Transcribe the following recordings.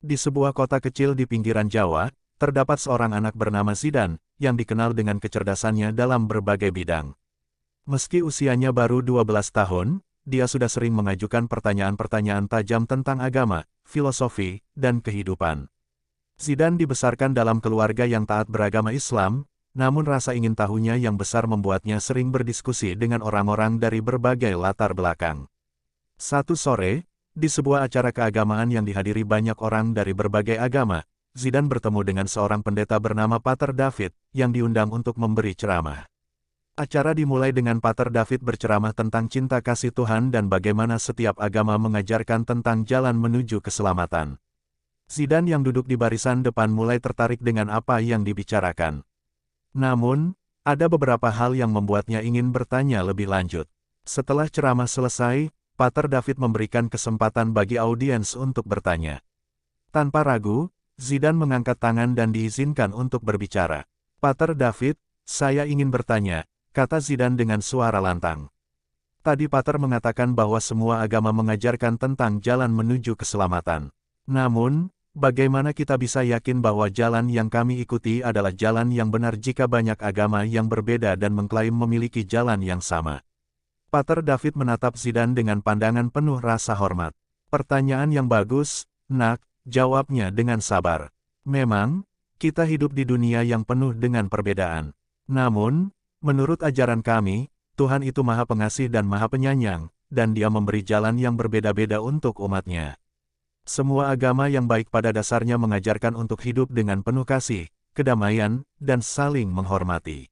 Di sebuah kota kecil di pinggiran Jawa, terdapat seorang anak bernama Zidan, yang dikenal dengan kecerdasannya dalam berbagai bidang. Meski usianya baru 12 tahun, dia sudah sering mengajukan pertanyaan-pertanyaan tajam tentang agama, filosofi, dan kehidupan. Zidan dibesarkan dalam keluarga yang taat beragama Islam, namun rasa ingin tahunya yang besar membuatnya sering berdiskusi dengan orang-orang dari berbagai latar belakang. Satu sore, di sebuah acara keagamaan yang dihadiri banyak orang dari berbagai agama, Zidan bertemu dengan seorang pendeta bernama Pater David, yang diundang untuk memberi ceramah. Acara dimulai dengan Pater David berceramah tentang cinta kasih Tuhan dan bagaimana setiap agama mengajarkan tentang jalan menuju keselamatan. Zidan yang duduk di barisan depan mulai tertarik dengan apa yang dibicarakan. Namun, ada beberapa hal yang membuatnya ingin bertanya lebih lanjut. Setelah ceramah selesai, Pater David memberikan kesempatan bagi audiens untuk bertanya. Tanpa ragu, Zidan mengangkat tangan dan diizinkan untuk berbicara. Pater David, saya ingin bertanya, kata Zidan dengan suara lantang. Tadi Pater mengatakan bahwa semua agama mengajarkan tentang jalan menuju keselamatan. Namun, bagaimana kita bisa yakin bahwa jalan yang kami ikuti adalah jalan yang benar jika banyak agama yang berbeda dan mengklaim memiliki jalan yang sama? Pater David menatap Zidan dengan pandangan penuh rasa hormat. Pertanyaan yang bagus, nak, jawabnya dengan sabar. Memang, kita hidup di dunia yang penuh dengan perbedaan. Namun, menurut ajaran kami, Tuhan itu Maha Pengasih dan Maha Penyayang, dan Dia memberi jalan yang berbeda-beda untuk umatnya. Semua agama yang baik pada dasarnya mengajarkan untuk hidup dengan penuh kasih, kedamaian, dan saling menghormati.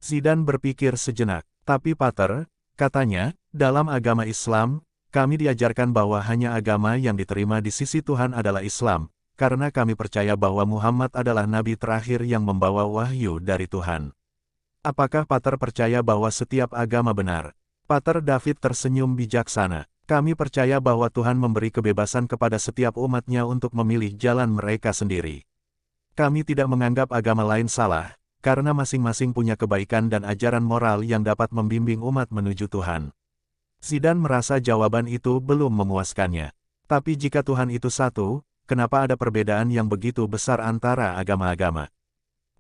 Zidan berpikir sejenak, tapi Pater, katanya, dalam agama Islam, kami diajarkan bahwa hanya agama yang diterima di sisi Tuhan adalah Islam, karena kami percaya bahwa Muhammad adalah nabi terakhir yang membawa wahyu dari Tuhan. Apakah Pater percaya bahwa setiap agama benar? Pater David tersenyum bijaksana. Kami percaya bahwa Tuhan memberi kebebasan kepada setiap umatnya untuk memilih jalan mereka sendiri. Kami tidak menganggap agama lain salah, karena masing-masing punya kebaikan dan ajaran moral yang dapat membimbing umat menuju Tuhan. Zidan merasa jawaban itu belum memuaskannya. Tapi jika Tuhan itu satu, kenapa ada perbedaan yang begitu besar antara agama-agama?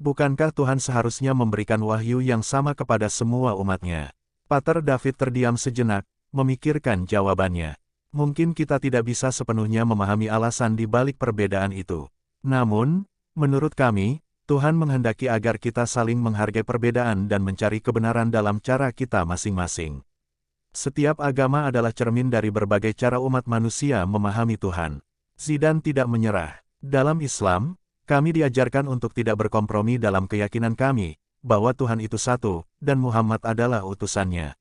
Bukankah Tuhan seharusnya memberikan wahyu yang sama kepada semua umatnya? Pater David terdiam sejenak, memikirkan jawabannya. Mungkin kita tidak bisa sepenuhnya memahami alasan di balik perbedaan itu. Namun, menurut kami, Tuhan menghendaki agar kita saling menghargai perbedaan dan mencari kebenaran dalam cara kita masing-masing. Setiap agama adalah cermin dari berbagai cara umat manusia memahami Tuhan. Zidan tidak menyerah. Dalam Islam, kami diajarkan untuk tidak berkompromi dalam keyakinan kami, bahwa Tuhan itu satu, dan Muhammad adalah utusannya.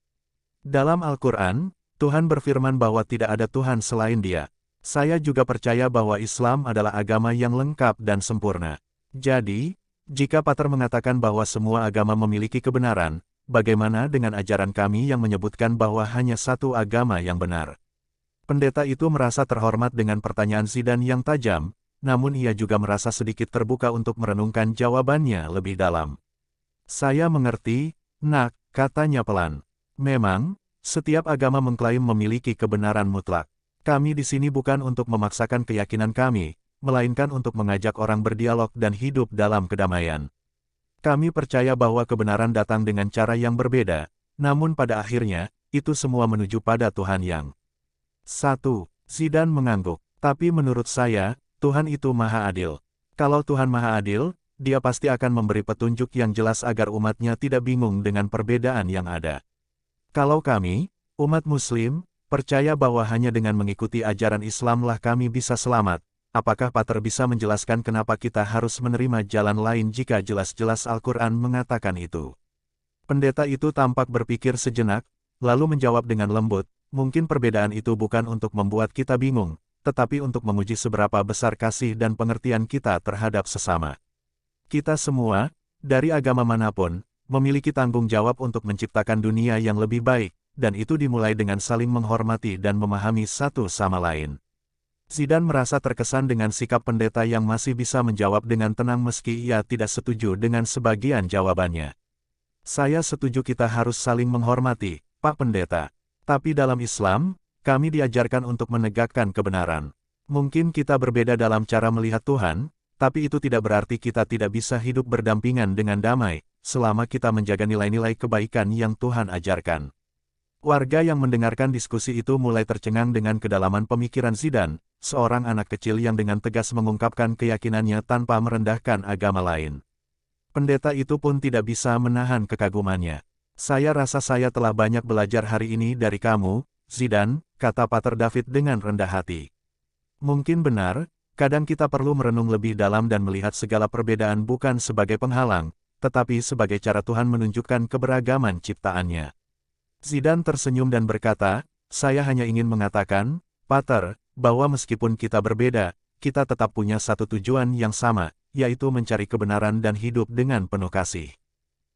Dalam Al-Quran, Tuhan berfirman bahwa tidak ada Tuhan selain Dia. Saya juga percaya bahwa Islam adalah agama yang lengkap dan sempurna. Jadi, jika Pater mengatakan bahwa semua agama memiliki kebenaran, bagaimana dengan ajaran kami yang menyebutkan bahwa hanya satu agama yang benar? Pendeta itu merasa terhormat dengan pertanyaan Zidan yang tajam, namun ia juga merasa sedikit terbuka untuk merenungkan jawabannya lebih dalam. Saya mengerti, nak, katanya pelan. Memang, setiap agama mengklaim memiliki kebenaran mutlak. Kami di sini bukan untuk memaksakan keyakinan kami, melainkan untuk mengajak orang berdialog dan hidup dalam kedamaian. Kami percaya bahwa kebenaran datang dengan cara yang berbeda, namun pada akhirnya, itu semua menuju pada Tuhan yang satu. Zidan mengangguk. Tapi menurut saya, Tuhan itu Maha Adil. Kalau Tuhan Maha Adil, Dia pasti akan memberi petunjuk yang jelas agar umatnya tidak bingung dengan perbedaan yang ada. Kalau kami, umat Muslim, percaya bahwa hanya dengan mengikuti ajaran Islamlah kami bisa selamat, apakah Pater bisa menjelaskan kenapa kita harus menerima jalan lain jika jelas-jelas Al-Quran mengatakan itu? Pendeta itu tampak berpikir sejenak, lalu menjawab dengan lembut, mungkin perbedaan itu bukan untuk membuat kita bingung, tetapi untuk menguji seberapa besar kasih dan pengertian kita terhadap sesama. Kita semua, dari agama manapun, memiliki tanggung jawab untuk menciptakan dunia yang lebih baik, dan itu dimulai dengan saling menghormati dan memahami satu sama lain. Zidan merasa terkesan dengan sikap pendeta yang masih bisa menjawab dengan tenang meski ia tidak setuju dengan sebagian jawabannya. Saya setuju kita harus saling menghormati, Pak Pendeta. Tapi dalam Islam, kami diajarkan untuk menegakkan kebenaran. Mungkin kita berbeda dalam cara melihat Tuhan, tapi itu tidak berarti kita tidak bisa hidup berdampingan dengan damai, selama kita menjaga nilai-nilai kebaikan yang Tuhan ajarkan. Warga yang mendengarkan diskusi itu mulai tercengang dengan kedalaman pemikiran Zidane, seorang anak kecil yang dengan tegas mengungkapkan keyakinannya tanpa merendahkan agama lain. Pendeta itu pun tidak bisa menahan kekagumannya. Saya rasa saya telah banyak belajar hari ini dari kamu, Zidane, kata Pater David dengan rendah hati. Mungkin benar, kadang kita perlu merenung lebih dalam dan melihat segala perbedaan bukan sebagai penghalang, tetapi sebagai cara Tuhan menunjukkan keberagaman ciptaannya. Zidane tersenyum dan berkata, saya hanya ingin mengatakan, Pater, bahwa meskipun kita berbeda, kita tetap punya satu tujuan yang sama, yaitu mencari kebenaran dan hidup dengan penuh kasih.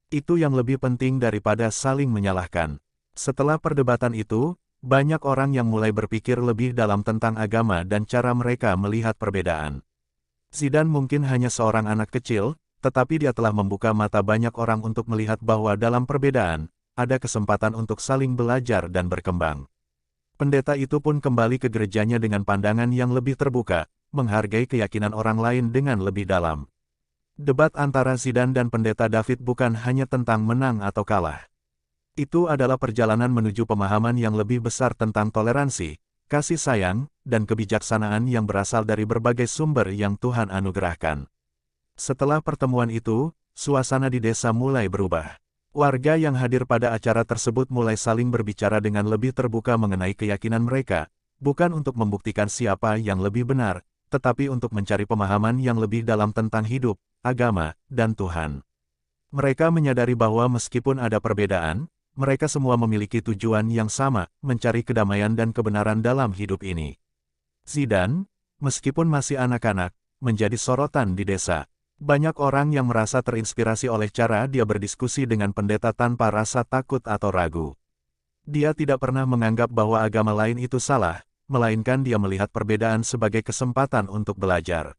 Itu yang lebih penting daripada saling menyalahkan. Setelah perdebatan itu, banyak orang yang mulai berpikir lebih dalam tentang agama dan cara mereka melihat perbedaan. Zidane mungkin hanya seorang anak kecil, tetapi dia telah membuka mata banyak orang untuk melihat bahwa dalam perbedaan, ada kesempatan untuk saling belajar dan berkembang. Pendeta itu pun kembali ke gerejanya dengan pandangan yang lebih terbuka, menghargai keyakinan orang lain dengan lebih dalam. Debat antara Zidane dan Pendeta David bukan hanya tentang menang atau kalah. Itu adalah perjalanan menuju pemahaman yang lebih besar tentang toleransi, kasih sayang, dan kebijaksanaan yang berasal dari berbagai sumber yang Tuhan anugerahkan. Setelah pertemuan itu, suasana di desa mulai berubah. Warga yang hadir pada acara tersebut mulai saling berbicara dengan lebih terbuka mengenai keyakinan mereka, bukan untuk membuktikan siapa yang lebih benar, tetapi untuk mencari pemahaman yang lebih dalam tentang hidup, agama, dan Tuhan. Mereka menyadari bahwa meskipun ada perbedaan, mereka semua memiliki tujuan yang sama, mencari kedamaian dan kebenaran dalam hidup ini. Zidane, meskipun masih anak-anak, menjadi sorotan di desa. Banyak orang yang merasa terinspirasi oleh cara dia berdiskusi dengan pendeta tanpa rasa takut atau ragu. Dia tidak pernah menganggap bahwa agama lain itu salah, melainkan dia melihat perbedaan sebagai kesempatan untuk belajar.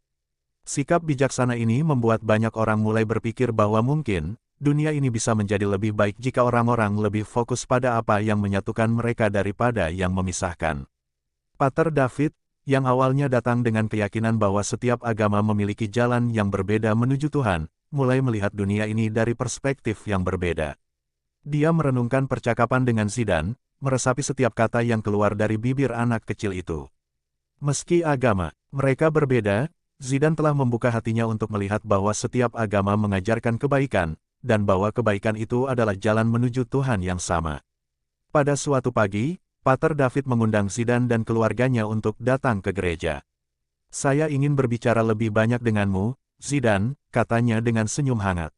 Sikap bijaksana ini membuat banyak orang mulai berpikir bahwa mungkin, dunia ini bisa menjadi lebih baik jika orang-orang lebih fokus pada apa yang menyatukan mereka daripada yang memisahkan. Pater David, yang awalnya datang dengan keyakinan bahwa setiap agama memiliki jalan yang berbeda menuju Tuhan, mulai melihat dunia ini dari perspektif yang berbeda. Dia merenungkan percakapan dengan Zidane, meresapi setiap kata yang keluar dari bibir anak kecil itu. Meski agama mereka berbeda, Zidane telah membuka hatinya untuk melihat bahwa setiap agama mengajarkan kebaikan, dan bahwa kebaikan itu adalah jalan menuju Tuhan yang sama. Pada suatu pagi, Pater David mengundang Zidane dan keluarganya untuk datang ke gereja. Saya ingin berbicara lebih banyak denganmu, Zidane, katanya dengan senyum hangat.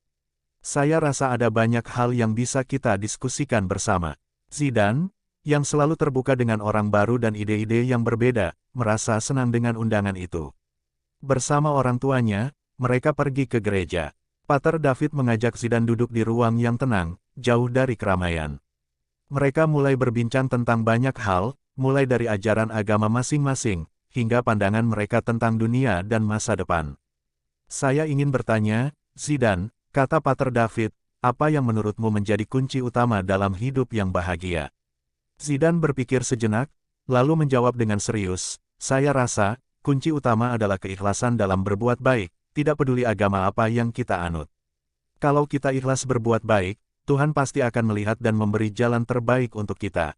Saya rasa ada banyak hal yang bisa kita diskusikan bersama. Zidane, yang selalu terbuka dengan orang baru dan ide-ide yang berbeda, merasa senang dengan undangan itu. Bersama orang tuanya, mereka pergi ke gereja. Pater David mengajak Zidane duduk di ruang yang tenang, jauh dari keramaian. Mereka mulai berbincang tentang banyak hal, mulai dari ajaran agama masing-masing, hingga pandangan mereka tentang dunia dan masa depan. Saya ingin bertanya, Zidane, kata Pater David, apa yang menurutmu menjadi kunci utama dalam hidup yang bahagia? Zidane berpikir sejenak, lalu menjawab dengan serius, saya rasa, kunci utama adalah keikhlasan dalam berbuat baik, tidak peduli agama apa yang kita anut. Kalau kita ikhlas berbuat baik, Tuhan pasti akan melihat dan memberi jalan terbaik untuk kita.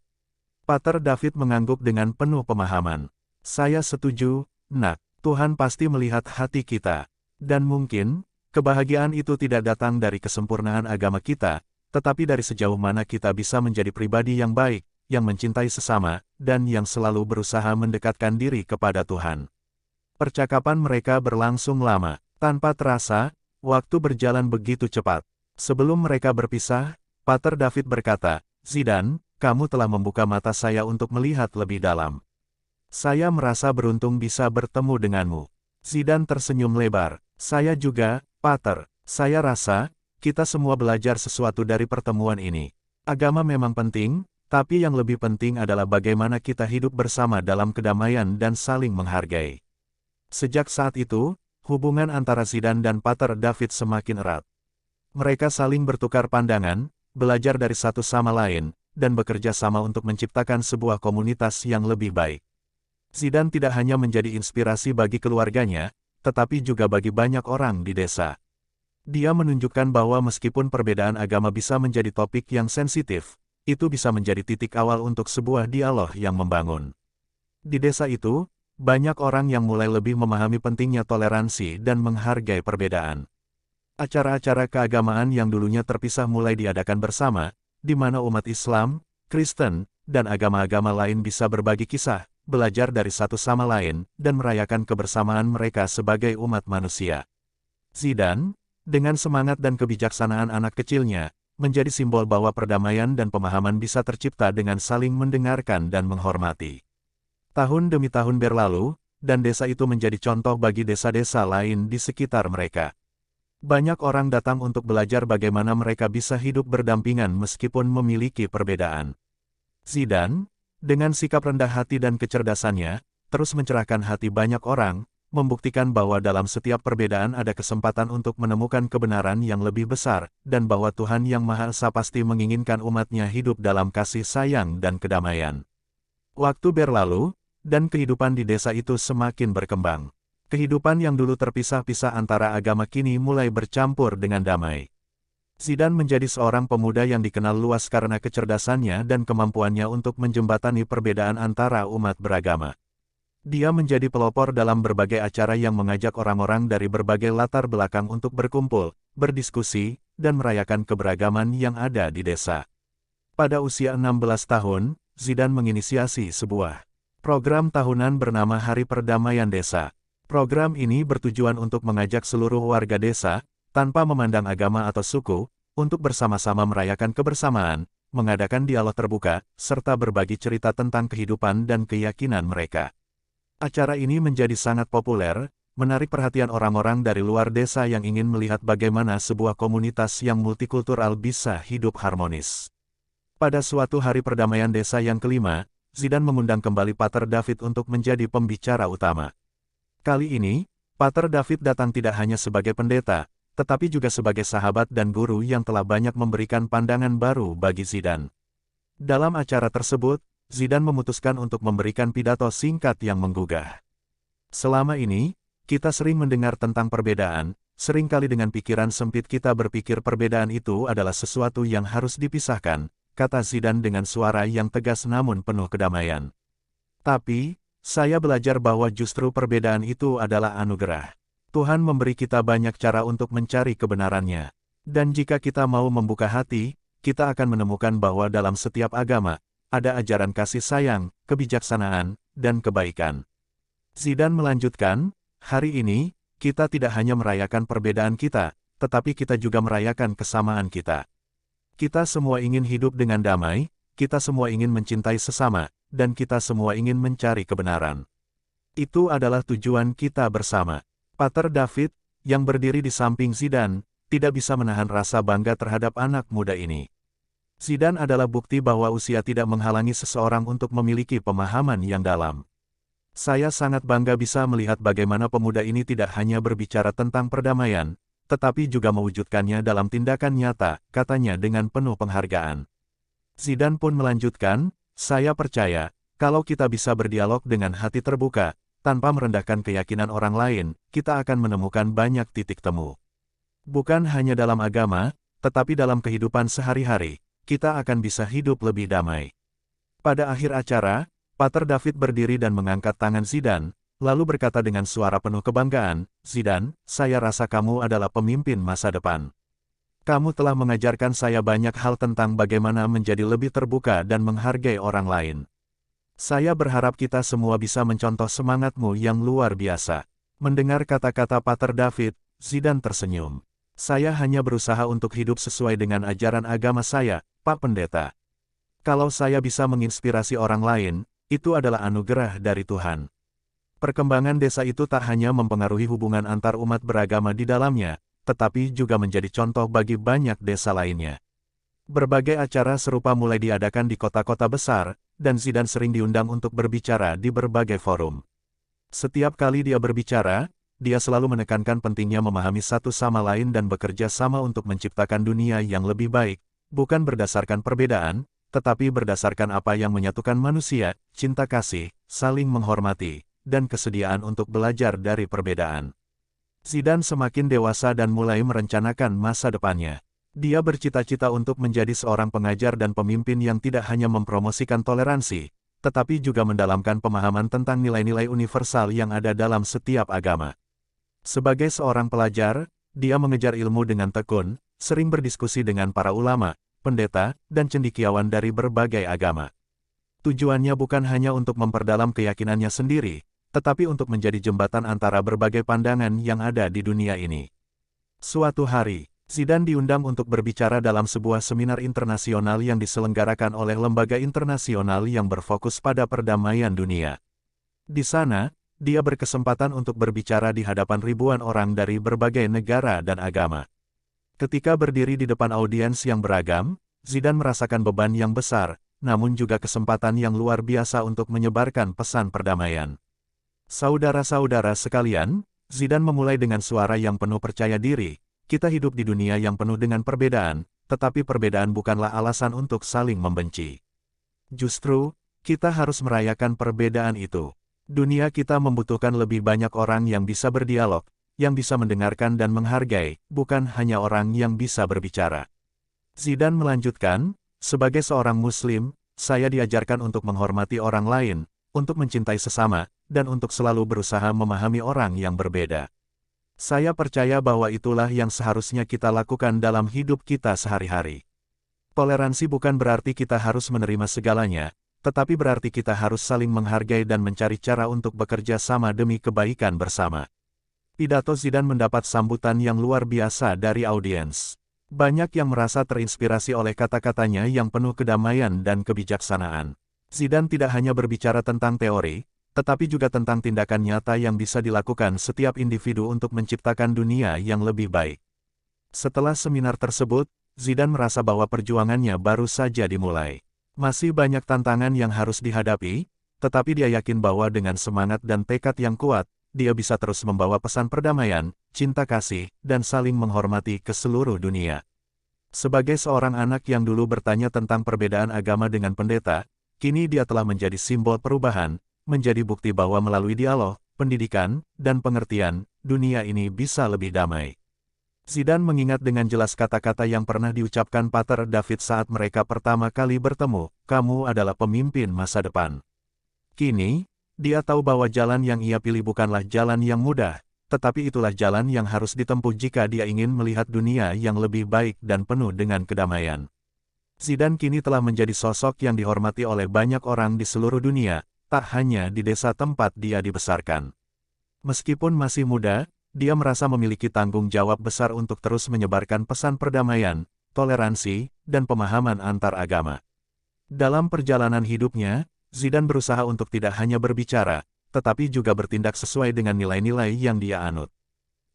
Pater David mengangguk dengan penuh pemahaman. Saya setuju, Nak, Tuhan pasti melihat hati kita. Dan mungkin, kebahagiaan itu tidak datang dari kesempurnaan agama kita, tetapi dari sejauh mana kita bisa menjadi pribadi yang baik, yang mencintai sesama, dan yang selalu berusaha mendekatkan diri kepada Tuhan. Percakapan mereka berlangsung lama. Tanpa terasa, waktu berjalan begitu cepat. Sebelum mereka berpisah, Pater David berkata, Zidane, kamu telah membuka mata saya untuk melihat lebih dalam. Saya merasa beruntung bisa bertemu denganmu. Zidane tersenyum lebar. Saya juga, Pater. Saya rasa, kita semua belajar sesuatu dari pertemuan ini. Agama memang penting, tapi yang lebih penting adalah bagaimana kita hidup bersama dalam kedamaian dan saling menghargai. Sejak saat itu, hubungan antara Zidane dan Pater David semakin erat. Mereka saling bertukar pandangan, belajar dari satu sama lain, dan bekerja sama untuk menciptakan sebuah komunitas yang lebih baik. Zidane tidak hanya menjadi inspirasi bagi keluarganya, tetapi juga bagi banyak orang di desa. Dia menunjukkan bahwa meskipun perbedaan agama bisa menjadi topik yang sensitif, itu bisa menjadi titik awal untuk sebuah dialog yang membangun. Di desa itu, banyak orang yang mulai lebih memahami pentingnya toleransi dan menghargai perbedaan. Acara-acara keagamaan yang dulunya terpisah mulai diadakan bersama, di mana umat Islam, Kristen, dan agama-agama lain bisa berbagi kisah, belajar dari satu sama lain, dan merayakan kebersamaan mereka sebagai umat manusia. Zidane, dengan semangat dan kebijaksanaan anak kecilnya, menjadi simbol bahwa perdamaian dan pemahaman bisa tercipta dengan saling mendengarkan dan menghormati. Tahun demi tahun berlalu, dan desa itu menjadi contoh bagi desa-desa lain di sekitar mereka. Banyak orang datang untuk belajar bagaimana mereka bisa hidup berdampingan meskipun memiliki perbedaan. Zidane, dengan sikap rendah hati dan kecerdasannya, terus mencerahkan hati banyak orang, membuktikan bahwa dalam setiap perbedaan ada kesempatan untuk menemukan kebenaran yang lebih besar, dan bahwa Tuhan Yang Maha Esa pasti menginginkan umatnya hidup dalam kasih sayang dan kedamaian. Waktu berlalu, dan kehidupan di desa itu semakin berkembang. Kehidupan yang dulu terpisah-pisah antara agama kini mulai bercampur dengan damai. Zidane menjadi seorang pemuda yang dikenal luas karena kecerdasannya dan kemampuannya untuk menjembatani perbedaan antara umat beragama. Dia menjadi pelopor dalam berbagai acara yang mengajak orang-orang dari berbagai latar belakang untuk berkumpul, berdiskusi, dan merayakan keberagaman yang ada di desa. Pada usia 16 tahun, Zidane menginisiasi sebuah program tahunan bernama Hari Perdamaian Desa. Program ini bertujuan untuk mengajak seluruh warga desa, tanpa memandang agama atau suku, untuk bersama-sama merayakan kebersamaan, mengadakan dialog terbuka, serta berbagi cerita tentang kehidupan dan keyakinan mereka. Acara ini menjadi sangat populer, menarik perhatian orang-orang dari luar desa yang ingin melihat bagaimana sebuah komunitas yang multikultural bisa hidup harmonis. Pada suatu hari perdamaian desa yang kelima, Zidane mengundang kembali Pater David untuk menjadi pembicara utama. Kali ini, Pater David datang tidak hanya sebagai pendeta, tetapi juga sebagai sahabat dan guru yang telah banyak memberikan pandangan baru bagi Zidane. Dalam acara tersebut, Zidane memutuskan untuk memberikan pidato singkat yang menggugah. Selama ini, kita sering mendengar tentang perbedaan, seringkali dengan pikiran sempit kita berpikir perbedaan itu adalah sesuatu yang harus dipisahkan, kata Zidane dengan suara yang tegas namun penuh kedamaian. Tapi, saya belajar bahwa justru perbedaan itu adalah anugerah. Tuhan memberi kita banyak cara untuk mencari kebenarannya. Dan jika kita mau membuka hati, kita akan menemukan bahwa dalam setiap agama, ada ajaran kasih sayang, kebijaksanaan, dan kebaikan. Zidane melanjutkan, hari ini, kita tidak hanya merayakan perbedaan kita, tetapi kita juga merayakan kesamaan kita. Kita semua ingin hidup dengan damai, kita semua ingin mencintai sesama, dan kita semua ingin mencari kebenaran. Itu adalah tujuan kita bersama. Pater David, yang berdiri di samping Zidane, tidak bisa menahan rasa bangga terhadap anak muda ini. Zidane adalah bukti bahwa usia tidak menghalangi seseorang untuk memiliki pemahaman yang dalam. Saya sangat bangga bisa melihat bagaimana pemuda ini tidak hanya berbicara tentang perdamaian, tetapi juga mewujudkannya dalam tindakan nyata, katanya dengan penuh penghargaan. Zidane pun melanjutkan, saya percaya, kalau kita bisa berdialog dengan hati terbuka, tanpa merendahkan keyakinan orang lain, kita akan menemukan banyak titik temu. Bukan hanya dalam agama, tetapi dalam kehidupan sehari-hari, kita akan bisa hidup lebih damai. Pada akhir acara, Pater David berdiri dan mengangkat tangan Zidane, lalu berkata dengan suara penuh kebanggaan, Zidane, saya rasa kamu adalah pemimpin masa depan. Kamu telah mengajarkan saya banyak hal tentang bagaimana menjadi lebih terbuka dan menghargai orang lain. Saya berharap kita semua bisa mencontoh semangatmu yang luar biasa. Mendengar kata-kata Pater David, Zidane tersenyum. Saya hanya berusaha untuk hidup sesuai dengan ajaran agama saya, Pak Pendeta. Kalau saya bisa menginspirasi orang lain, itu adalah anugerah dari Tuhan. Perkembangan desa itu tak hanya mempengaruhi hubungan antar umat beragama di dalamnya, tetapi juga menjadi contoh bagi banyak desa lainnya. Berbagai acara serupa mulai diadakan di kota-kota besar, dan Zidane sering diundang untuk berbicara di berbagai forum. Setiap kali dia berbicara, dia selalu menekankan pentingnya memahami satu sama lain dan bekerja sama untuk menciptakan dunia yang lebih baik, bukan berdasarkan perbedaan, tetapi berdasarkan apa yang menyatukan manusia, cinta kasih, saling menghormati, dan kesediaan untuk belajar dari perbedaan. Zidane semakin dewasa dan mulai merencanakan masa depannya. Dia bercita-cita untuk menjadi seorang pengajar dan pemimpin yang tidak hanya mempromosikan toleransi, tetapi juga mendalamkan pemahaman tentang nilai-nilai universal yang ada dalam setiap agama. Sebagai seorang pelajar, dia mengejar ilmu dengan tekun, sering berdiskusi dengan para ulama, pendeta, dan cendekiawan dari berbagai agama. Tujuannya bukan hanya untuk memperdalam keyakinannya sendiri, tetapi untuk menjadi jembatan antara berbagai pandangan yang ada di dunia ini. Suatu hari, Zidane diundang untuk berbicara dalam sebuah seminar internasional yang diselenggarakan oleh lembaga internasional yang berfokus pada perdamaian dunia. Di sana, dia berkesempatan untuk berbicara di hadapan ribuan orang dari berbagai negara dan agama. Ketika berdiri di depan audiens yang beragam, Zidane merasakan beban yang besar, namun juga kesempatan yang luar biasa untuk menyebarkan pesan perdamaian. Saudara-saudara sekalian, Zidane memulai dengan suara yang penuh percaya diri. Kita hidup di dunia yang penuh dengan perbedaan, tetapi perbedaan bukanlah alasan untuk saling membenci. Justru, kita harus merayakan perbedaan itu. Dunia kita membutuhkan lebih banyak orang yang bisa berdialog, yang bisa mendengarkan dan menghargai, bukan hanya orang yang bisa berbicara. Zidane melanjutkan, sebagai seorang Muslim, saya diajarkan untuk menghormati orang lain, untuk mencintai sesama, dan untuk selalu berusaha memahami orang yang berbeda. Saya percaya bahwa itulah yang seharusnya kita lakukan dalam hidup kita sehari-hari. Toleransi bukan berarti kita harus menerima segalanya, tetapi berarti kita harus saling menghargai dan mencari cara untuk bekerja sama demi kebaikan bersama. Pidato Zidane mendapat sambutan yang luar biasa dari audiens. Banyak yang merasa terinspirasi oleh kata-katanya yang penuh kedamaian dan kebijaksanaan. Zidane tidak hanya berbicara tentang teori, tetapi juga tentang tindakan nyata yang bisa dilakukan setiap individu untuk menciptakan dunia yang lebih baik. Setelah seminar tersebut, Zidane merasa bahwa perjuangannya baru saja dimulai. Masih banyak tantangan yang harus dihadapi, tetapi dia yakin bahwa dengan semangat dan tekad yang kuat, dia bisa terus membawa pesan perdamaian, cinta kasih, dan saling menghormati ke seluruh dunia. Sebagai seorang anak yang dulu bertanya tentang perbedaan agama dengan pendeta, kini dia telah menjadi simbol perubahan, menjadi bukti bahwa melalui dialog, pendidikan, dan pengertian, dunia ini bisa lebih damai. Zidane mengingat dengan jelas kata-kata yang pernah diucapkan Pater David saat mereka pertama kali bertemu, "Kamu adalah pemimpin masa depan." Kini, dia tahu bahwa jalan yang ia pilih bukanlah jalan yang mudah, tetapi itulah jalan yang harus ditempuh jika dia ingin melihat dunia yang lebih baik dan penuh dengan kedamaian. Zidane kini telah menjadi sosok yang dihormati oleh banyak orang di seluruh dunia, tak hanya di desa tempat dia dibesarkan. Meskipun masih muda, dia merasa memiliki tanggung jawab besar untuk terus menyebarkan pesan perdamaian, toleransi, dan pemahaman antar agama. Dalam perjalanan hidupnya, Zidane berusaha untuk tidak hanya berbicara, tetapi juga bertindak sesuai dengan nilai-nilai yang dia anut.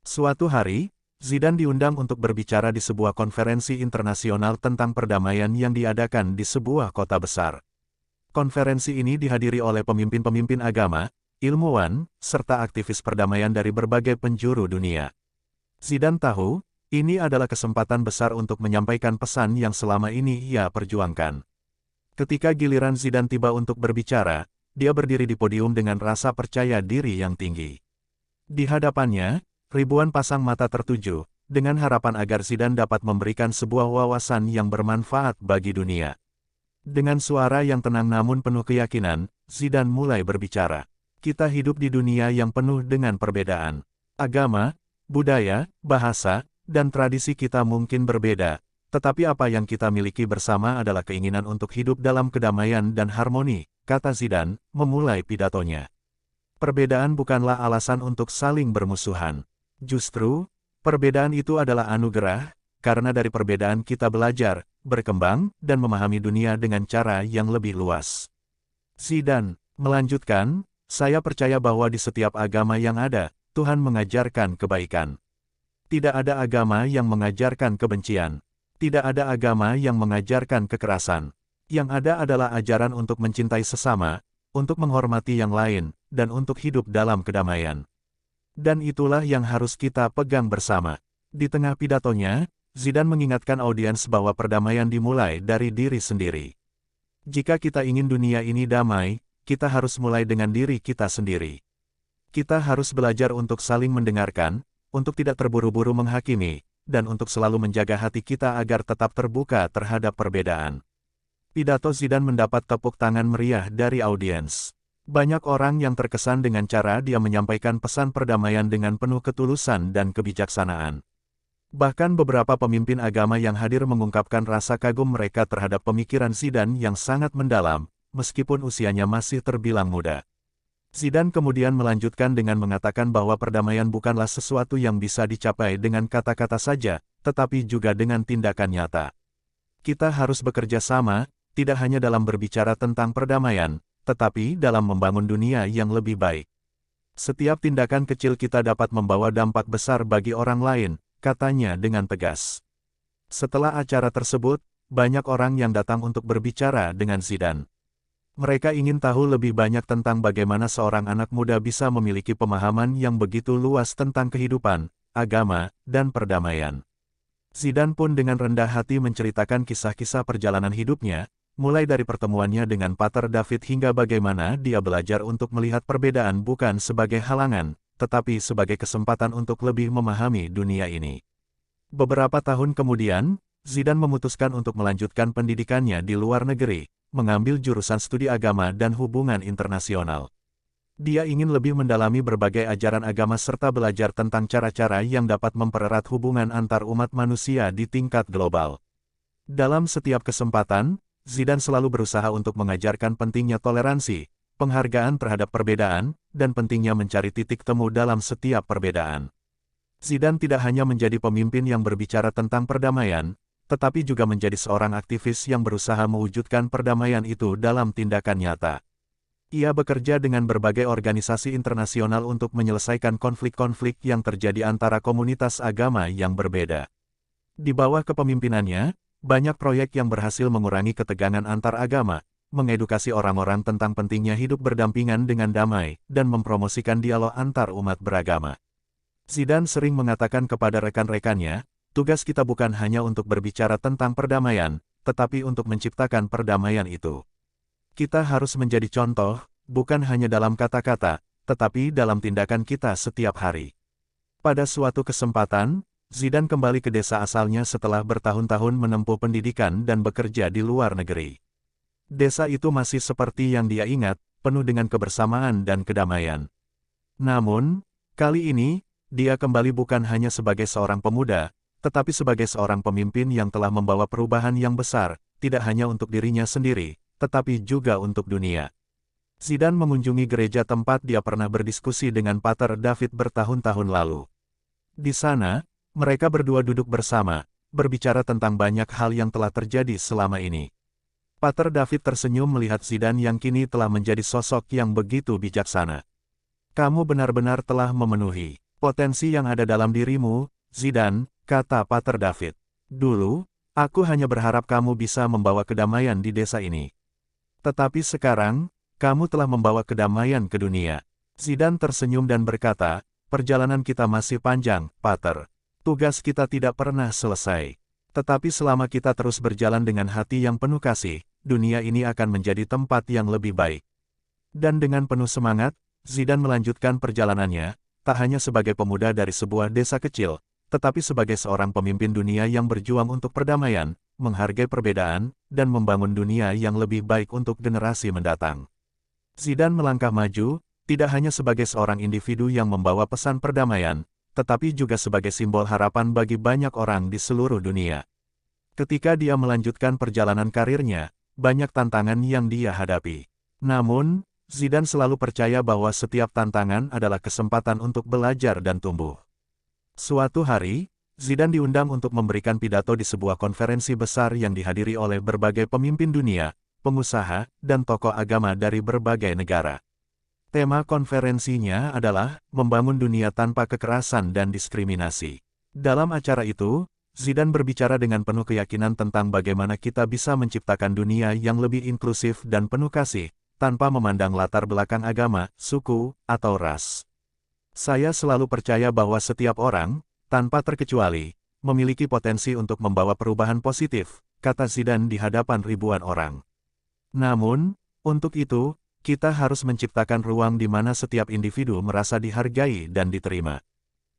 Suatu hari, Zidane diundang untuk berbicara di sebuah konferensi internasional tentang perdamaian yang diadakan di sebuah kota besar. Konferensi ini dihadiri oleh pemimpin-pemimpin agama, ilmuwan, serta aktivis perdamaian dari berbagai penjuru dunia. Zidane tahu, ini adalah kesempatan besar untuk menyampaikan pesan yang selama ini ia perjuangkan. Ketika giliran Zidane tiba untuk berbicara, dia berdiri di podium dengan rasa percaya diri yang tinggi. Di hadapannya, ribuan pasang mata tertuju, dengan harapan agar Zidane dapat memberikan sebuah wawasan yang bermanfaat bagi dunia. Dengan suara yang tenang namun penuh keyakinan, Zidane mulai berbicara. Kita hidup di dunia yang penuh dengan perbedaan. Agama, budaya, bahasa, dan tradisi kita mungkin berbeda, tetapi apa yang kita miliki bersama adalah keinginan untuk hidup dalam kedamaian dan harmoni, kata Zidane, memulai pidatonya. Perbedaan bukanlah alasan untuk saling bermusuhan. Justru, perbedaan itu adalah anugerah, karena dari perbedaan kita belajar, berkembang, dan memahami dunia dengan cara yang lebih luas. Zidane melanjutkan, saya percaya bahwa di setiap agama yang ada, Tuhan mengajarkan kebaikan. Tidak ada agama yang mengajarkan kebencian. Tidak ada agama yang mengajarkan kekerasan. Yang ada adalah ajaran untuk mencintai sesama, untuk menghormati yang lain, dan untuk hidup dalam kedamaian. Dan itulah yang harus kita pegang bersama. Di tengah pidatonya, Zidane mengingatkan audiens bahwa perdamaian dimulai dari diri sendiri. Jika kita ingin dunia ini damai, kita harus mulai dengan diri kita sendiri. Kita harus belajar untuk saling mendengarkan, untuk tidak terburu-buru menghakimi, dan untuk selalu menjaga hati kita agar tetap terbuka terhadap perbedaan. Pidato Zidane mendapat tepuk tangan meriah dari audiens. Banyak orang yang terkesan dengan cara dia menyampaikan pesan perdamaian dengan penuh ketulusan dan kebijaksanaan. Bahkan beberapa pemimpin agama yang hadir mengungkapkan rasa kagum mereka terhadap pemikiran Zidane yang sangat mendalam, meskipun usianya masih terbilang muda. Zidane kemudian melanjutkan dengan mengatakan bahwa perdamaian bukanlah sesuatu yang bisa dicapai dengan kata-kata saja, tetapi juga dengan tindakan nyata. Kita harus bekerja sama, tidak hanya dalam berbicara tentang perdamaian, tetapi dalam membangun dunia yang lebih baik. Setiap tindakan kecil kita dapat membawa dampak besar bagi orang lain, katanya dengan tegas. Setelah acara tersebut, banyak orang yang datang untuk berbicara dengan Zidane. Mereka ingin tahu lebih banyak tentang bagaimana seorang anak muda bisa memiliki pemahaman yang begitu luas tentang kehidupan, agama, dan perdamaian. Zidane pun dengan rendah hati menceritakan kisah-kisah perjalanan hidupnya, mulai dari pertemuannya dengan Pater David hingga bagaimana dia belajar untuk melihat perbedaan bukan sebagai halangan, tetapi sebagai kesempatan untuk lebih memahami dunia ini. Beberapa tahun kemudian, Zidane memutuskan untuk melanjutkan pendidikannya di luar negeri, mengambil jurusan studi agama dan hubungan internasional. Dia ingin lebih mendalami berbagai ajaran agama serta belajar tentang cara-cara yang dapat mempererat hubungan antar umat manusia di tingkat global. Dalam setiap kesempatan, Zidane selalu berusaha untuk mengajarkan pentingnya toleransi, penghargaan terhadap perbedaan, dan pentingnya mencari titik temu dalam setiap perbedaan. Zidane tidak hanya menjadi pemimpin yang berbicara tentang perdamaian, tetapi juga menjadi seorang aktivis yang berusaha mewujudkan perdamaian itu dalam tindakan nyata. Ia bekerja dengan berbagai organisasi internasional untuk menyelesaikan konflik-konflik yang terjadi antara komunitas agama yang berbeda. Di bawah kepemimpinannya, banyak proyek yang berhasil mengurangi ketegangan antar agama, mengedukasi orang-orang tentang pentingnya hidup berdampingan dengan damai, dan mempromosikan dialog antar umat beragama. Zidane sering mengatakan kepada rekan-rekannya, tugas kita bukan hanya untuk berbicara tentang perdamaian, tetapi untuk menciptakan perdamaian itu. Kita harus menjadi contoh, bukan hanya dalam kata-kata, tetapi dalam tindakan kita setiap hari. Pada suatu kesempatan, Zidane kembali ke desa asalnya setelah bertahun-tahun menempuh pendidikan dan bekerja di luar negeri. Desa itu masih seperti yang dia ingat, penuh dengan kebersamaan dan kedamaian. Namun, kali ini, dia kembali bukan hanya sebagai seorang pemuda, tetapi sebagai seorang pemimpin yang telah membawa perubahan yang besar, tidak hanya untuk dirinya sendiri, tetapi juga untuk dunia. Zidane mengunjungi gereja tempat dia pernah berdiskusi dengan Pater David bertahun-tahun lalu. Di sana, mereka berdua duduk bersama, berbicara tentang banyak hal yang telah terjadi selama ini. Pater David tersenyum melihat Zidane yang kini telah menjadi sosok yang begitu bijaksana. Kamu benar-benar telah memenuhi potensi yang ada dalam dirimu, Zidane, kata Pater David. Dulu, aku hanya berharap kamu bisa membawa kedamaian di desa ini. Tetapi sekarang, kamu telah membawa kedamaian ke dunia. Zidane tersenyum dan berkata, perjalanan kita masih panjang, Pater. Tugas kita tidak pernah selesai. Tetapi selama kita terus berjalan dengan hati yang penuh kasih, dunia ini akan menjadi tempat yang lebih baik. Dan dengan penuh semangat, Zidane melanjutkan perjalanannya, tak hanya sebagai pemuda dari sebuah desa kecil, tetapi sebagai seorang pemimpin dunia yang berjuang untuk perdamaian, menghargai perbedaan, dan membangun dunia yang lebih baik untuk generasi mendatang. Zidane melangkah maju, tidak hanya sebagai seorang individu yang membawa pesan perdamaian, tetapi juga sebagai simbol harapan bagi banyak orang di seluruh dunia. Ketika dia melanjutkan perjalanan karirnya, banyak tantangan yang dia hadapi. Namun, Zidane selalu percaya bahwa setiap tantangan adalah kesempatan untuk belajar dan tumbuh. Suatu hari, Zidane diundang untuk memberikan pidato di sebuah konferensi besar yang dihadiri oleh berbagai pemimpin dunia, pengusaha, dan tokoh agama dari berbagai negara. Tema konferensinya adalah membangun dunia tanpa kekerasan dan diskriminasi. Dalam acara itu, Zidane berbicara dengan penuh keyakinan tentang bagaimana kita bisa menciptakan dunia yang lebih inklusif dan penuh kasih, tanpa memandang latar belakang agama, suku, atau ras. Saya selalu percaya bahwa setiap orang, tanpa terkecuali, memiliki potensi untuk membawa perubahan positif, kata Zidane di hadapan ribuan orang. Namun, untuk itu, kita harus menciptakan ruang di mana setiap individu merasa dihargai dan diterima.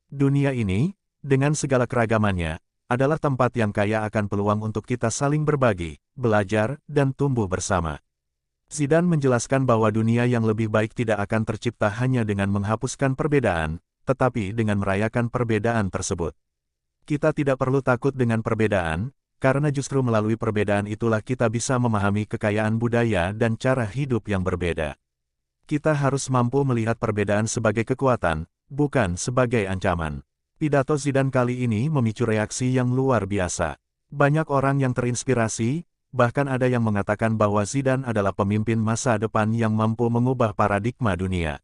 Dunia ini, dengan segala keragamannya, adalah tempat yang kaya akan peluang untuk kita saling berbagi, belajar, dan tumbuh bersama. Zidane menjelaskan bahwa dunia yang lebih baik tidak akan tercipta hanya dengan menghapuskan perbedaan, tetapi dengan merayakan perbedaan tersebut. Kita tidak perlu takut dengan perbedaan, karena justru melalui perbedaan itulah kita bisa memahami kekayaan budaya dan cara hidup yang berbeda. Kita harus mampu melihat perbedaan sebagai kekuatan, bukan sebagai ancaman. Pidato Zidane kali ini memicu reaksi yang luar biasa. Banyak orang yang terinspirasi, bahkan ada yang mengatakan bahwa Zidane adalah pemimpin masa depan yang mampu mengubah paradigma dunia.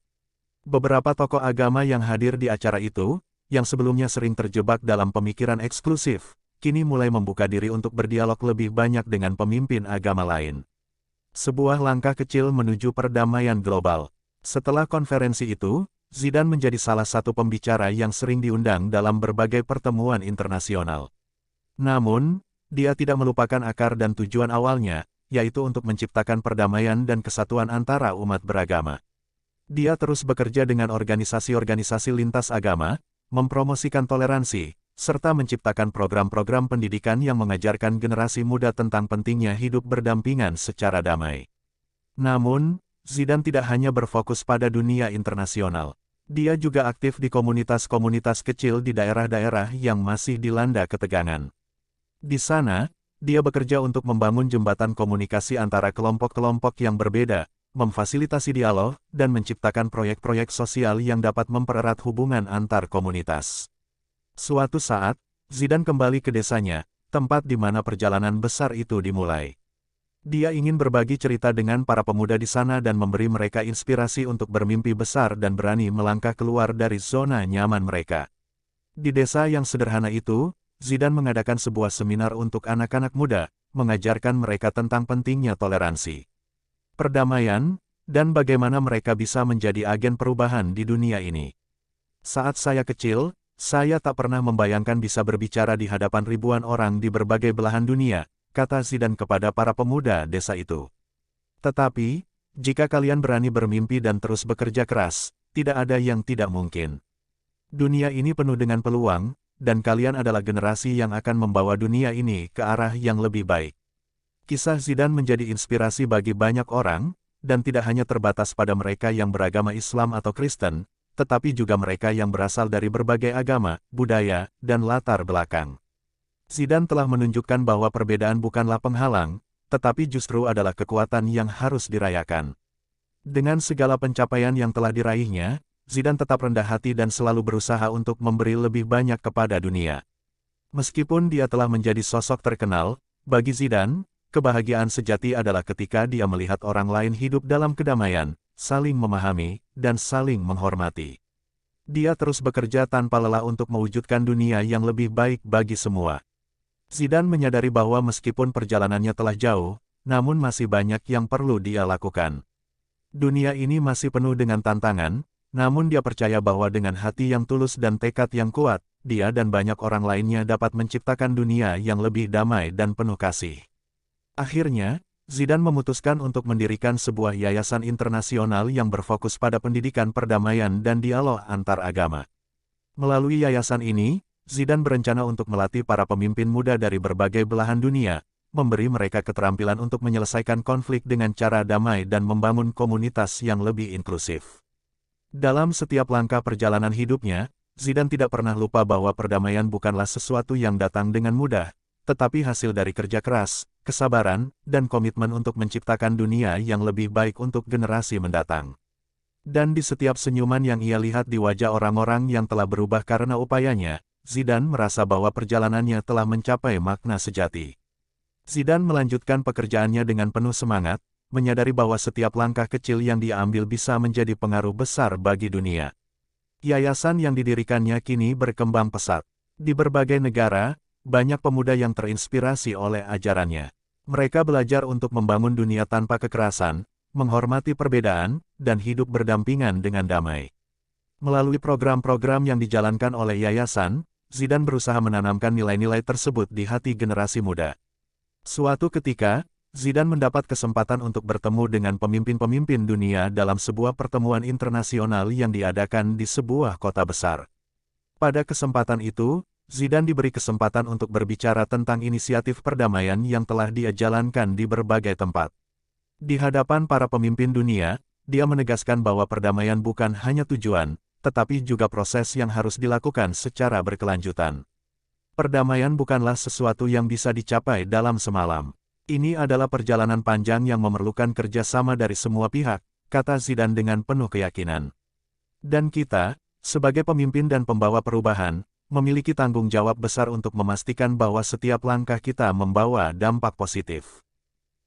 Beberapa tokoh agama yang hadir di acara itu, yang sebelumnya sering terjebak dalam pemikiran eksklusif, kini mulai membuka diri untuk berdialog lebih banyak dengan pemimpin agama lain. Sebuah langkah kecil menuju perdamaian global. Setelah konferensi itu, Zidane menjadi salah satu pembicara yang sering diundang dalam berbagai pertemuan internasional. Namun, dia tidak melupakan akar dan tujuan awalnya, yaitu untuk menciptakan perdamaian dan kesatuan antara umat beragama. Dia terus bekerja dengan organisasi-organisasi lintas agama, mempromosikan toleransi, serta menciptakan program-program pendidikan yang mengajarkan generasi muda tentang pentingnya hidup berdampingan secara damai. Namun, Zidane tidak hanya berfokus pada dunia internasional. Dia juga aktif di komunitas-komunitas kecil di daerah-daerah yang masih dilanda ketegangan. Di sana, dia bekerja untuk membangun jembatan komunikasi antara kelompok-kelompok yang berbeda, memfasilitasi dialog, dan menciptakan proyek-proyek sosial yang dapat mempererat hubungan antar komunitas. Suatu saat, Zidane kembali ke desanya, tempat di mana perjalanan besar itu dimulai. Dia ingin berbagi cerita dengan para pemuda di sana dan memberi mereka inspirasi untuk bermimpi besar dan berani melangkah keluar dari zona nyaman mereka. Di desa yang sederhana itu, Zidane mengadakan sebuah seminar untuk anak-anak muda, mengajarkan mereka tentang pentingnya toleransi, perdamaian, dan bagaimana mereka bisa menjadi agen perubahan di dunia ini. Saat saya kecil, saya tak pernah membayangkan bisa berbicara di hadapan ribuan orang di berbagai belahan dunia, kata Zidane kepada para pemuda desa itu. Tetapi, jika kalian berani bermimpi dan terus bekerja keras, tidak ada yang tidak mungkin. Dunia ini penuh dengan peluang, dan kalian adalah generasi yang akan membawa dunia ini ke arah yang lebih baik. Kisah Zidane menjadi inspirasi bagi banyak orang, dan tidak hanya terbatas pada mereka yang beragama Islam atau Kristen, tetapi juga mereka yang berasal dari berbagai agama, budaya, dan latar belakang. Zidane telah menunjukkan bahwa perbedaan bukanlah penghalang, tetapi justru adalah kekuatan yang harus dirayakan. Dengan segala pencapaian yang telah diraihnya, Zidane tetap rendah hati dan selalu berusaha untuk memberi lebih banyak kepada dunia. Meskipun dia telah menjadi sosok terkenal, bagi Zidane, kebahagiaan sejati adalah ketika dia melihat orang lain hidup dalam kedamaian, saling memahami, dan saling menghormati. Dia terus bekerja tanpa lelah untuk mewujudkan dunia yang lebih baik bagi semua. Zidane menyadari bahwa meskipun perjalanannya telah jauh, namun masih banyak yang perlu dia lakukan. Dunia ini masih penuh dengan tantangan, namun dia percaya bahwa dengan hati yang tulus dan tekad yang kuat, dia dan banyak orang lainnya dapat menciptakan dunia yang lebih damai dan penuh kasih. Akhirnya, Zidane memutuskan untuk mendirikan sebuah yayasan internasional yang berfokus pada pendidikan perdamaian dan dialog antar agama. Melalui yayasan ini, Zidane berencana untuk melatih para pemimpin muda dari berbagai belahan dunia, memberi mereka keterampilan untuk menyelesaikan konflik dengan cara damai dan membangun komunitas yang lebih inklusif. Dalam setiap langkah perjalanan hidupnya, Zidane tidak pernah lupa bahwa perdamaian bukanlah sesuatu yang datang dengan mudah, tetapi hasil dari kerja keras, kesabaran, dan komitmen untuk menciptakan dunia yang lebih baik untuk generasi mendatang. Dan di setiap senyuman yang ia lihat di wajah orang-orang yang telah berubah karena upayanya, Zidane merasa bahwa perjalanannya telah mencapai makna sejati. Zidane melanjutkan pekerjaannya dengan penuh semangat, menyadari bahwa setiap langkah kecil yang dia ambil bisa menjadi pengaruh besar bagi dunia. Yayasan yang didirikannya kini berkembang pesat. Di berbagai negara, banyak pemuda yang terinspirasi oleh ajarannya. Mereka belajar untuk membangun dunia tanpa kekerasan, menghormati perbedaan, dan hidup berdampingan dengan damai. Melalui program-program yang dijalankan oleh yayasan, Zidane berusaha menanamkan nilai-nilai tersebut di hati generasi muda. Suatu ketika, Zidane mendapat kesempatan untuk bertemu dengan pemimpin-pemimpin dunia dalam sebuah pertemuan internasional yang diadakan di sebuah kota besar. Pada kesempatan itu, Zidane diberi kesempatan untuk berbicara tentang inisiatif perdamaian yang telah dia jalankan di berbagai tempat. Di hadapan para pemimpin dunia, dia menegaskan bahwa perdamaian bukan hanya tujuan, tetapi juga proses yang harus dilakukan secara berkelanjutan. Perdamaian bukanlah sesuatu yang bisa dicapai dalam semalam. Ini adalah perjalanan panjang yang memerlukan kerjasama dari semua pihak, kata Zidane dengan penuh keyakinan. Dan kita, sebagai pemimpin dan pembawa perubahan, memiliki tanggung jawab besar untuk memastikan bahwa setiap langkah kita membawa dampak positif.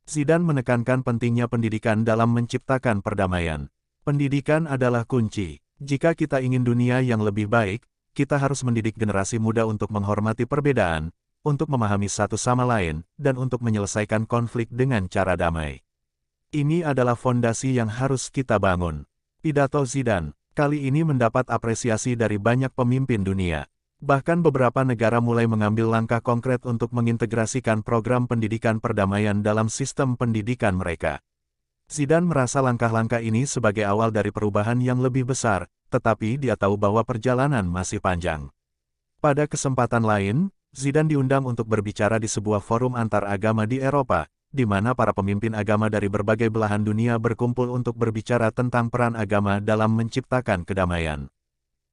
Zidane menekankan pentingnya pendidikan dalam menciptakan perdamaian. Pendidikan adalah kunci. Jika kita ingin dunia yang lebih baik, kita harus mendidik generasi muda untuk menghormati perbedaan, untuk memahami satu sama lain, dan untuk menyelesaikan konflik dengan cara damai. Ini adalah fondasi yang harus kita bangun. Pidato Zidane kali ini mendapat apresiasi dari banyak pemimpin dunia. Bahkan beberapa negara mulai mengambil langkah konkret untuk mengintegrasikan program pendidikan perdamaian dalam sistem pendidikan mereka. Zidane merasa langkah-langkah ini sebagai awal dari perubahan yang lebih besar, tetapi dia tahu bahwa perjalanan masih panjang. Pada kesempatan lain, Zidane diundang untuk berbicara di sebuah forum antar agama di Eropa, di mana para pemimpin agama dari berbagai belahan dunia berkumpul untuk berbicara tentang peran agama dalam menciptakan kedamaian.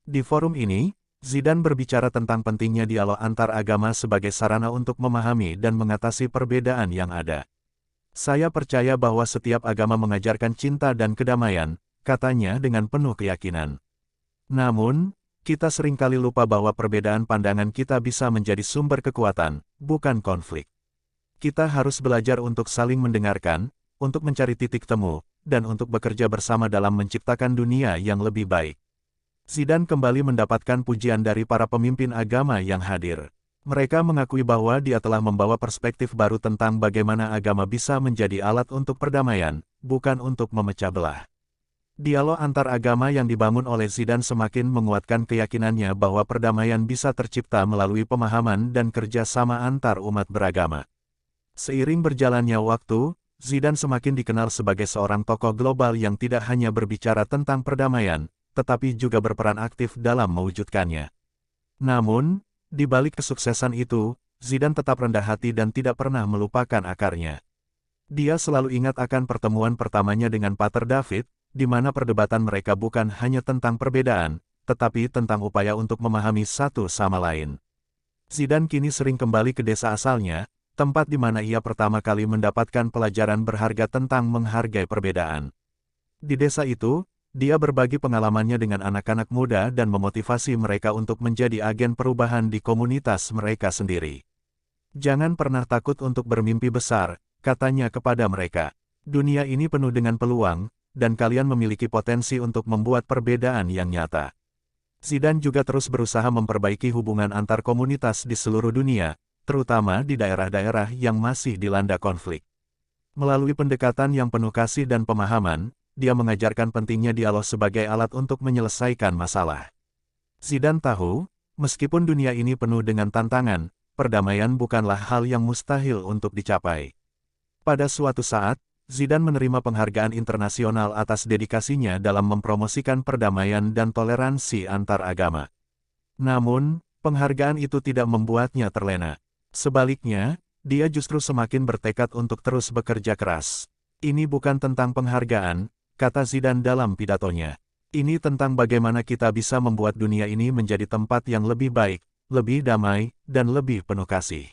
Di forum ini, Zidane berbicara tentang pentingnya dialog antar agama sebagai sarana untuk memahami dan mengatasi perbedaan yang ada. Saya percaya bahwa setiap agama mengajarkan cinta dan kedamaian, katanya dengan penuh keyakinan. Namun, kita seringkali lupa bahwa perbedaan pandangan kita bisa menjadi sumber kekuatan, bukan konflik. Kita harus belajar untuk saling mendengarkan, untuk mencari titik temu, dan untuk bekerja bersama dalam menciptakan dunia yang lebih baik. Zidane kembali mendapatkan pujian dari para pemimpin agama yang hadir. Mereka mengakui bahwa dia telah membawa perspektif baru tentang bagaimana agama bisa menjadi alat untuk perdamaian, bukan untuk memecah belah. Dialog antar agama yang dibangun oleh Zidane semakin menguatkan keyakinannya bahwa perdamaian bisa tercipta melalui pemahaman dan kerja sama antar umat beragama. Seiring berjalannya waktu, Zidane semakin dikenal sebagai seorang tokoh global yang tidak hanya berbicara tentang perdamaian, tetapi juga berperan aktif dalam mewujudkannya. Namun, di balik kesuksesan itu, Zidane tetap rendah hati dan tidak pernah melupakan akarnya. Dia selalu ingat akan pertemuan pertamanya dengan Pater David, di mana perdebatan mereka bukan hanya tentang perbedaan, tetapi tentang upaya untuk memahami satu sama lain. Zidane kini sering kembali ke desa asalnya, tempat di mana ia pertama kali mendapatkan pelajaran berharga tentang menghargai perbedaan. Di desa itu, dia berbagi pengalamannya dengan anak-anak muda dan memotivasi mereka untuk menjadi agen perubahan di komunitas mereka sendiri. Jangan pernah takut untuk bermimpi besar, katanya kepada mereka. Dunia ini penuh dengan peluang, dan kalian memiliki potensi untuk membuat perbedaan yang nyata. Zidane juga terus berusaha memperbaiki hubungan antar komunitas di seluruh dunia, terutama di daerah-daerah yang masih dilanda konflik. Melalui pendekatan yang penuh kasih dan pemahaman, dia mengajarkan pentingnya dialog sebagai alat untuk menyelesaikan masalah. Zidane tahu, meskipun dunia ini penuh dengan tantangan, perdamaian bukanlah hal yang mustahil untuk dicapai. Pada suatu saat, Zidane menerima penghargaan internasional atas dedikasinya dalam mempromosikan perdamaian dan toleransi antar agama. Namun, penghargaan itu tidak membuatnya terlena. Sebaliknya, dia justru semakin bertekad untuk terus bekerja keras. Ini bukan tentang penghargaan, kata Zidane dalam pidatonya. Ini tentang bagaimana kita bisa membuat dunia ini menjadi tempat yang lebih baik, lebih damai, dan lebih penuh kasih.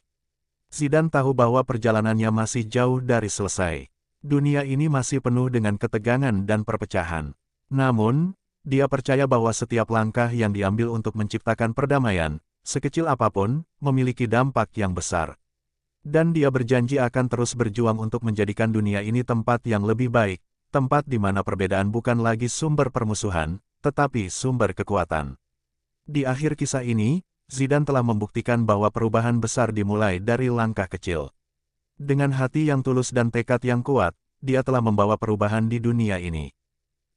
Zidane tahu bahwa perjalanannya masih jauh dari selesai. Dunia ini masih penuh dengan ketegangan dan perpecahan. Namun, dia percaya bahwa setiap langkah yang diambil untuk menciptakan perdamaian, sekecil apapun, memiliki dampak yang besar. Dan dia berjanji akan terus berjuang untuk menjadikan dunia ini tempat yang lebih baik, tempat di mana perbedaan bukan lagi sumber permusuhan, tetapi sumber kekuatan. Di akhir kisah ini, Zidane telah membuktikan bahwa perubahan besar dimulai dari langkah kecil. Dengan hati yang tulus dan tekad yang kuat, dia telah membawa perubahan di dunia ini.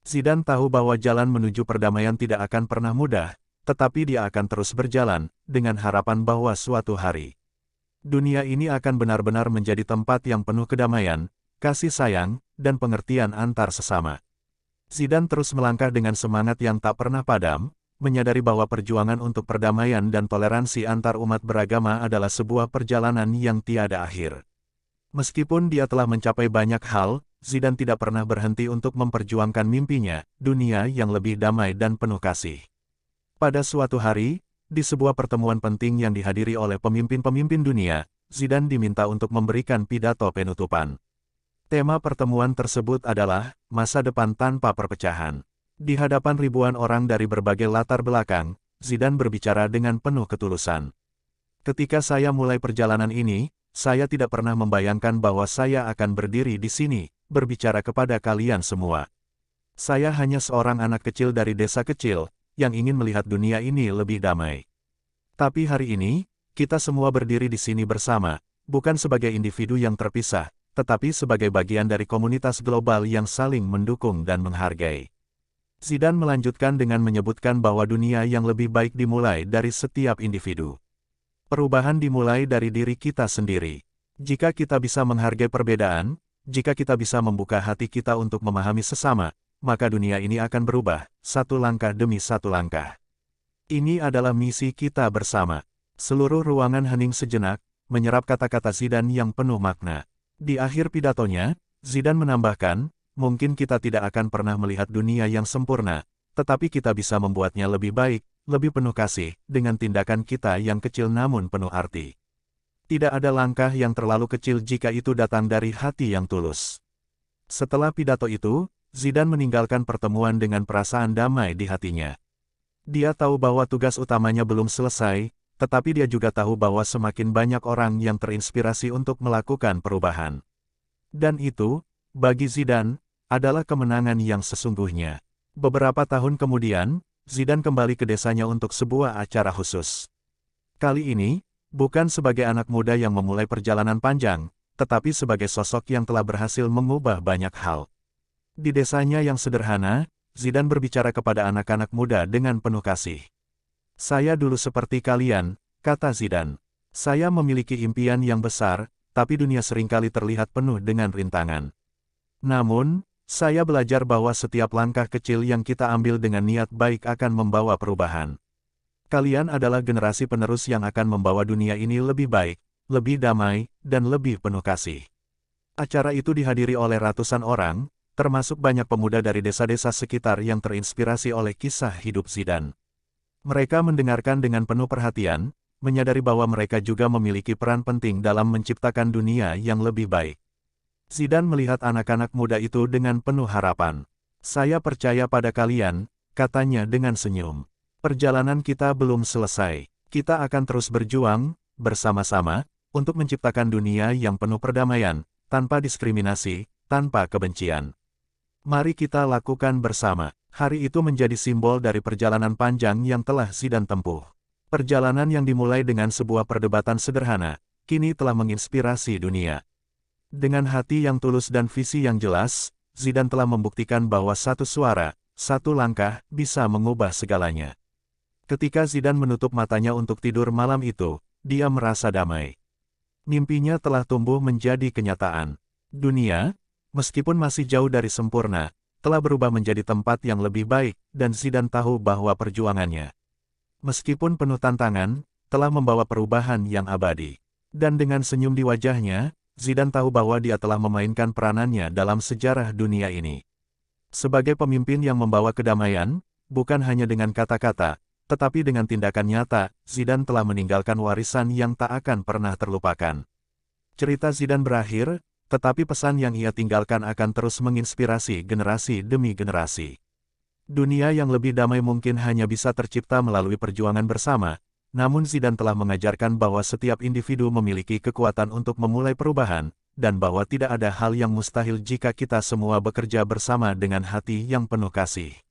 Zidane tahu bahwa jalan menuju perdamaian tidak akan pernah mudah, tetapi dia akan terus berjalan, dengan harapan bahwa suatu hari Dunia ini akan benar-benar menjadi tempat yang penuh kedamaian, kasih sayang, dan pengertian antar sesama. Zidane terus melangkah dengan semangat yang tak pernah padam, menyadari bahwa perjuangan untuk perdamaian dan toleransi antar umat beragama adalah sebuah perjalanan yang tiada akhir. Meskipun dia telah mencapai banyak hal, Zidane tidak pernah berhenti untuk memperjuangkan mimpinya, dunia yang lebih damai dan penuh kasih. Pada suatu hari, di sebuah pertemuan penting yang dihadiri oleh pemimpin-pemimpin dunia, Zidane diminta untuk memberikan pidato penutupan. Tema pertemuan tersebut adalah masa depan tanpa perpecahan. Di hadapan ribuan orang dari berbagai latar belakang, Zidane berbicara dengan penuh ketulusan. Ketika saya mulai perjalanan ini, saya tidak pernah membayangkan bahwa saya akan berdiri di sini, berbicara kepada kalian semua. Saya hanya seorang anak kecil dari desa kecil, yang ingin melihat dunia ini lebih damai. Tapi hari ini, kita semua berdiri di sini bersama, bukan sebagai individu yang terpisah, tetapi sebagai bagian dari komunitas global yang saling mendukung dan menghargai. Zidane melanjutkan dengan menyebutkan bahwa dunia yang lebih baik dimulai dari setiap individu. Perubahan dimulai dari diri kita sendiri. Jika kita bisa menghargai perbedaan, jika kita bisa membuka hati kita untuk memahami sesama, maka dunia ini akan berubah, satu langkah demi satu langkah. Ini adalah misi kita bersama. Seluruh ruangan hening sejenak, menyerap kata-kata Zidane yang penuh makna. Di akhir pidatonya, Zidane menambahkan, mungkin kita tidak akan pernah melihat dunia yang sempurna, tetapi kita bisa membuatnya lebih baik, lebih penuh kasih, dengan tindakan kita yang kecil namun penuh arti. Tidak ada langkah yang terlalu kecil jika itu datang dari hati yang tulus. Setelah pidato itu, Zidane meninggalkan pertemuan dengan perasaan damai di hatinya. Dia tahu bahwa tugas utamanya belum selesai, tetapi dia juga tahu bahwa semakin banyak orang yang terinspirasi untuk melakukan perubahan. Dan itu, bagi Zidane, adalah kemenangan yang sesungguhnya. Beberapa tahun kemudian, Zidane kembali ke desanya untuk sebuah acara khusus. Kali ini, bukan sebagai anak muda yang memulai perjalanan panjang, tetapi sebagai sosok yang telah berhasil mengubah banyak hal. Di desanya yang sederhana, Zidane berbicara kepada anak-anak muda dengan penuh kasih. Saya dulu seperti kalian, kata Zidane. Saya memiliki impian yang besar, tapi dunia seringkali terlihat penuh dengan rintangan. Namun, saya belajar bahwa setiap langkah kecil yang kita ambil dengan niat baik akan membawa perubahan. Kalian adalah generasi penerus yang akan membawa dunia ini lebih baik, lebih damai, dan lebih penuh kasih. Acara itu dihadiri oleh ratusan orang, termasuk banyak pemuda dari desa-desa sekitar yang terinspirasi oleh kisah hidup Zidane. Mereka mendengarkan dengan penuh perhatian, menyadari bahwa mereka juga memiliki peran penting dalam menciptakan dunia yang lebih baik. Zidane melihat anak-anak muda itu dengan penuh harapan. Saya percaya pada kalian, katanya dengan senyum. Perjalanan kita belum selesai. Kita akan terus berjuang, bersama-sama, untuk menciptakan dunia yang penuh perdamaian, tanpa diskriminasi, tanpa kebencian. Mari kita lakukan bersama. Hari itu menjadi simbol dari perjalanan panjang yang telah Zidane tempuh. Perjalanan yang dimulai dengan sebuah perdebatan sederhana, kini telah menginspirasi dunia. Dengan hati yang tulus dan visi yang jelas, Zidane telah membuktikan bahwa satu suara, satu langkah, bisa mengubah segalanya. Ketika Zidane menutup matanya untuk tidur malam itu, dia merasa damai. Mimpinya telah tumbuh menjadi kenyataan. Dunia, meskipun masih jauh dari sempurna, telah berubah menjadi tempat yang lebih baik, dan Zidane tahu bahwa perjuangannya, meskipun penuh tantangan, telah membawa perubahan yang abadi. Dan dengan senyum di wajahnya, Zidane tahu bahwa dia telah memainkan peranannya dalam sejarah dunia ini. Sebagai pemimpin yang membawa kedamaian, bukan hanya dengan kata-kata, tetapi dengan tindakan nyata, Zidane telah meninggalkan warisan yang tak akan pernah terlupakan. Cerita Zidane berakhir, tetapi pesan yang ia tinggalkan akan terus menginspirasi generasi demi generasi. Dunia yang lebih damai mungkin hanya bisa tercipta melalui perjuangan bersama, namun Zidane telah mengajarkan bahwa setiap individu memiliki kekuatan untuk memulai perubahan, dan bahwa tidak ada hal yang mustahil jika kita semua bekerja bersama dengan hati yang penuh kasih.